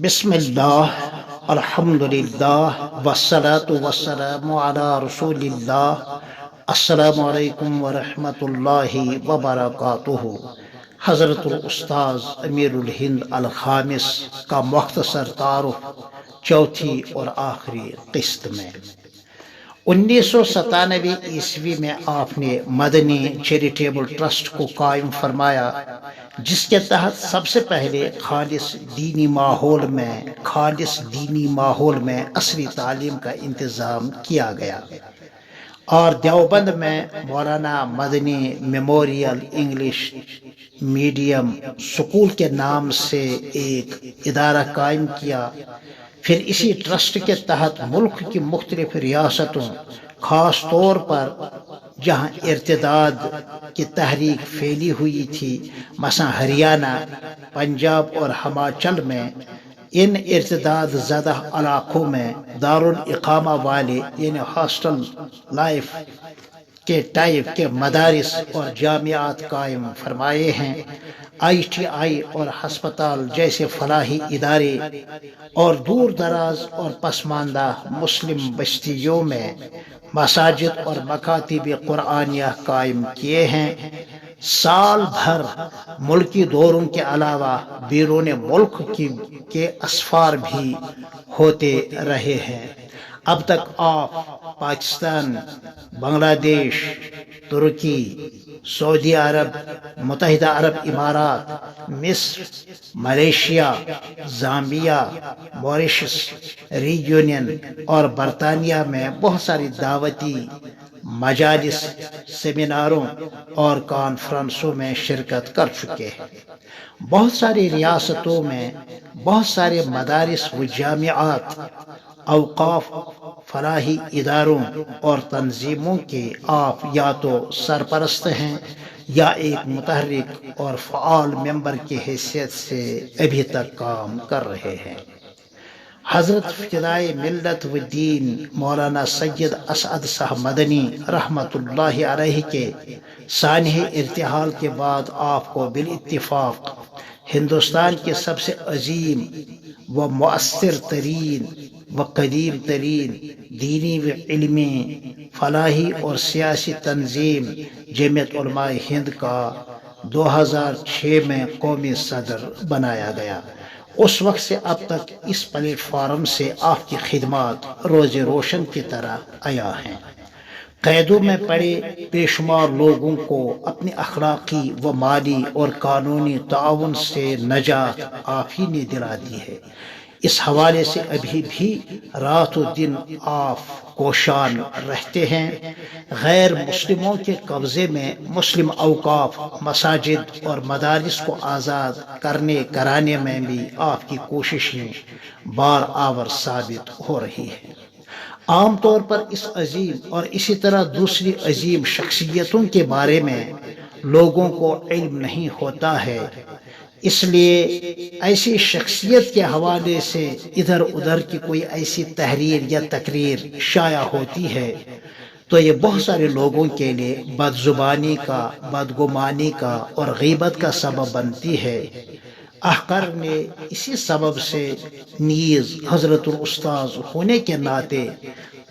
بسم اللہ الحمد للہ والصلاة والسلام علی رسول اللہ۔ السلام علیکم ورحمۃ اللہ وبرکاتہ۔ حضرت الاستاذ امیر الہند الخامس کا مختصر تعارف چوتھی اور آخری قسط میں۔ 1997 عیسوی میں آپ نے مدنی چیریٹیبل ٹرسٹ کو قائم فرمایا، جس کے تحت سب سے پہلے خالص دینی ماحول میں عصری تعلیم کا انتظام کیا گیا، اور دیوبند میں مولانا مدنی میموریل انگلش میڈیم سکول کے نام سے ایک ادارہ قائم کیا۔ پھر اسی ٹرسٹ کے تحت ملک کی مختلف ریاستوں، خاص طور پر جہاں ارتداد کی تحریک پھیلی ہوئی تھی، مثلا ہریانہ، پنجاب اور ہماچل میں، ان ارتداد زدہ علاقوں میں دارالاقامہ والے یعنی ہاسٹل لائف کے ٹائپ کے مدارس اور جامعات قائم فرمائے ہیں۔ ITI اور ہسپتال جیسے فلاحی ادارے اور دور دراز اور پسماندہ مسلم بستیوں میں مساجد اور مکاتب قرآنیہ قائم کیے ہیں۔ سال بھر ملکی دوروں کے علاوہ بیرون ملک کے اسفار بھی ہوتے رہے ہیں۔ اب تک آپ پاکستان، بنگلہ دیش، ترکی، سعودی عرب، متحدہ عرب امارات، مصر، ملیشیا، زامبیا، موریشس، ریونین اور برطانیہ میں بہت ساری دعوتی مجالس، سیمیناروں اور کانفرنسوں میں شرکت کر چکے ہیں۔ بہت ساری ریاستوں میں بہت سارے مدارس و جامعات، اوقاف، فلاحی اداروں اور تنظیموں کے آپ یا تو سرپرست ہیں یا ایک متحرک اور فعال ممبر کی حیثیت سے ابھی تک کام کر رہے ہیں۔ حضرت فدائے ملت و دین مولانا سید اسعد صاحب مدنی رحمۃ اللہ علیہ کے سانحہ ارتحال کے بعد آپ کو بالاتفاق ہندوستان کے سب سے عظیم و مؤثر ترین و قدیم ترین دینی و علمی، فلاحی اور سیاسی تنظیم جمعیت علماء ہند کا 2006 میں قومی صدر بنایا گیا۔ اس وقت سے اب تک اس پلیٹ فارم سے آپ کی خدمات روز روشن کی طرح عیاں ہیں۔ قیدوں میں پڑے بے شمار لوگوں کو اپنی اخلاقی و مالی اور قانونی تعاون سے نجات آپ ہی نے دلا دی ہے۔ اس حوالے سے ابھی بھی رات و دن آپ کوشاں رہتے ہیں۔ غیر مسلموں کے قبضے میں مسلم اوقاف، مساجد اور مدارس کو آزاد کرانے میں بھی آپ کی کوششیں بار آور ثابت ہو رہی ہیں۔ عام طور پر اس عظیم اور اسی طرح دوسری عظیم شخصیتوں کے بارے میں لوگوں کو علم نہیں ہوتا ہے، اس لیے ایسی شخصیت کے حوالے سے ادھر ادھر کی کوئی ایسی تحریر یا تقریر شائع ہوتی ہے تو یہ بہت سارے لوگوں کے لیے بد زبانی کا، بدگمانی کا اور غیبت کا سبب بنتی ہے۔ احقر نے اسی سبب سے نیز حضرت الاستاذ ہونے کے ناطے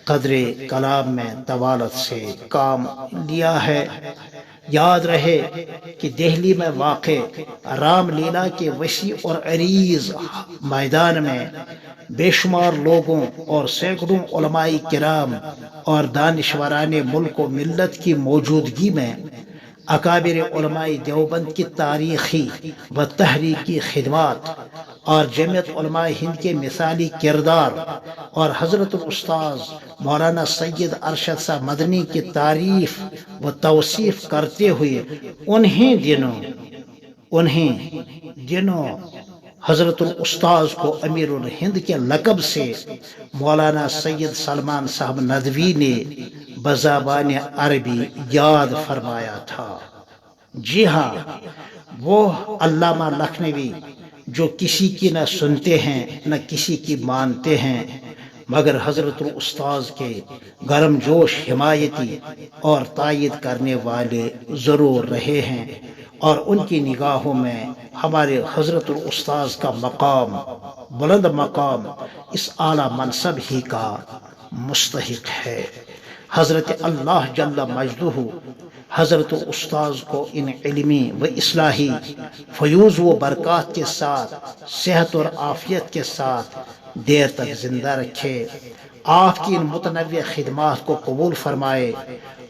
قدر کلام میں طوالت سے کام لیا ہے۔ یاد رہے کہ دہلی میں واقع رام لیلا کے وسیع اور عریض میدان میں بے شمار لوگوں اور سینکڑوں علماء کرام اور دانشوران ملک و ملت کی موجودگی میں اکابر علماء دیوبند کی تاریخی و تحریکی خدمات اور جمعیت علماء ہند کے مثالی کردار اور حضرت الاستاذ مولانا سید ارشد صاحب مدنی کی تعریف و توصیف کرتے ہوئے انہیں دنوں حضرت الاستاذ کو امیر الہند کے لقب سے مولانا سید سلمان صاحب ندوی نے بزبان عربی یاد فرمایا تھا۔ جی ہاں، وہ علامہ لکھنوی جو کسی کی نہ سنتے ہیں نہ کسی کی مانتے ہیں، مگر حضرت الاستاذ کے گرم جوش حمایتی اور تائید کرنے والے ضرور رہے ہیں، اور ان کی نگاہوں میں ہمارے حضرت الاستاذ کا مقام، بلند مقام، اس اعلیٰ منصب ہی کا مستحق ہے۔ حضرت اللہ جل مجدہ حضرت استاذ کو ان علمی و اصلاحی فیوز و برکات کے ساتھ، صحت اور عافیت کے ساتھ دیر تک زندہ رکھے، آپ کی ان متنوع خدمات کو قبول فرمائے،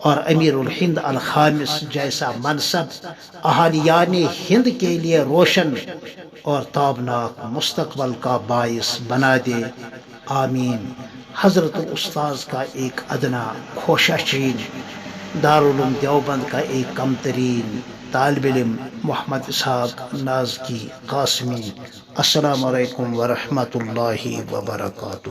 اور امیر الہند الخامس جیسا منصب اہالیان ہند کے لیے روشن اور تابناک مستقبل کا باعث بنا دے، آمین۔ حضرت الاستاذ کا ایک ادنا خوشہ چین، دارالعلوم دیوبند کا ایک کم ترین طالب علم، محمد اسحاق نازکی قاسمی۔ السلام علیکم ورحمۃ اللہ وبرکاتہ۔